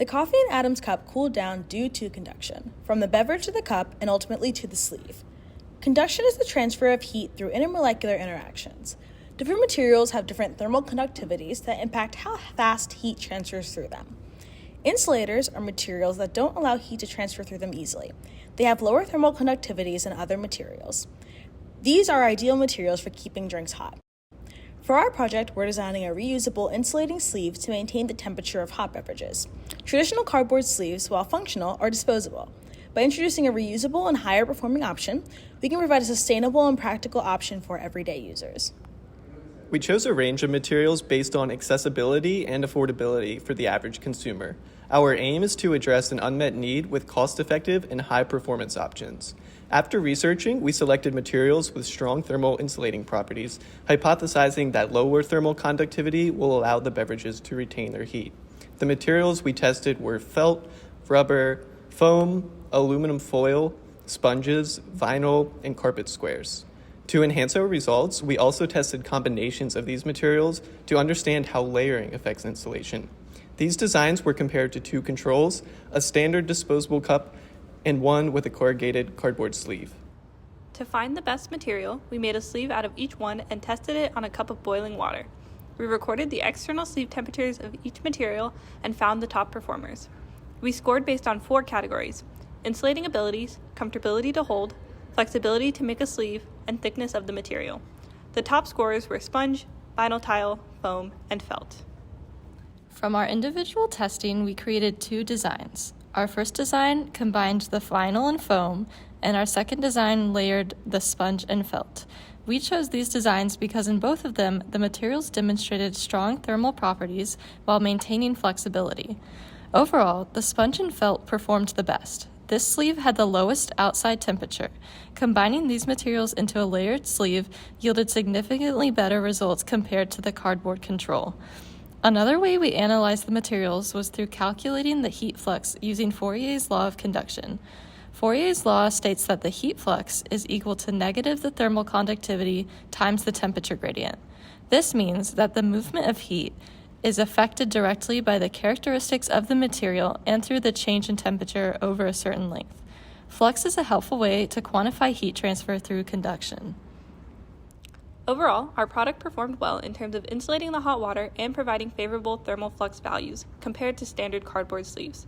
The coffee in Adam's cup cooled down due to conduction, from the beverage to the cup and ultimately to the sleeve. Conduction is the transfer of heat through intermolecular interactions. Different materials have different thermal conductivities that impact how fast heat transfers through them. Insulators are materials that don't allow heat to transfer through them easily. They have lower thermal conductivities than other materials. These are ideal materials for keeping drinks hot. For our project, we're designing a reusable insulating sleeve to maintain the temperature of hot beverages. Traditional cardboard sleeves, while functional, are disposable. By introducing a reusable and higher performing option, we can provide a sustainable and practical option for everyday users. We chose a range of materials based on accessibility and affordability for the average consumer. Our aim is to address an unmet need with cost-effective and high-performance options. After researching, we selected materials with strong thermal insulating properties, hypothesizing that lower thermal conductivity will allow the beverages to retain their heat. The materials we tested were felt, rubber, foam, aluminum foil, sponges, vinyl, and carpet squares. To enhance our results, we also tested combinations of these materials to understand how layering affects insulation. These designs were compared to two controls, a standard disposable cup and one with a corrugated cardboard sleeve. To find the best material, we made a sleeve out of each one and tested it on a cup of boiling water. We recorded the external sleeve temperatures of each material and found the top performers. We scored based on 4 categories: insulating abilities, comfortability to hold, flexibility to make a sleeve, and thickness of the material. The top scorers were sponge, vinyl tile, foam, and felt. From our individual testing, we created 2 designs. Our first design combined the vinyl and foam, and our second design layered the sponge and felt. We chose these designs because in both of them, the materials demonstrated strong thermal properties while maintaining flexibility. Overall, the sponge and felt performed the best. This sleeve had the lowest outside temperature. Combining these materials into a layered sleeve yielded significantly better results compared to the cardboard control. Another way we analyzed the materials was through calculating the heat flux using Fourier's law of conduction. Fourier's law states that the heat flux is equal to negative the thermal conductivity times the temperature gradient. This means that the movement of heat is affected directly by the characteristics of the material and through the change in temperature over a certain length. Flux is a helpful way to quantify heat transfer through conduction. Overall, our product performed well in terms of insulating the hot water and providing favorable thermal flux values compared to standard cardboard sleeves.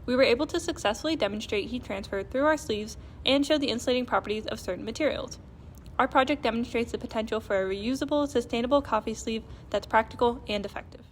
We were able to successfully demonstrate heat transfer through our sleeves and show the insulating properties of certain materials. Our project demonstrates the potential for a reusable, sustainable coffee sleeve that's practical and effective.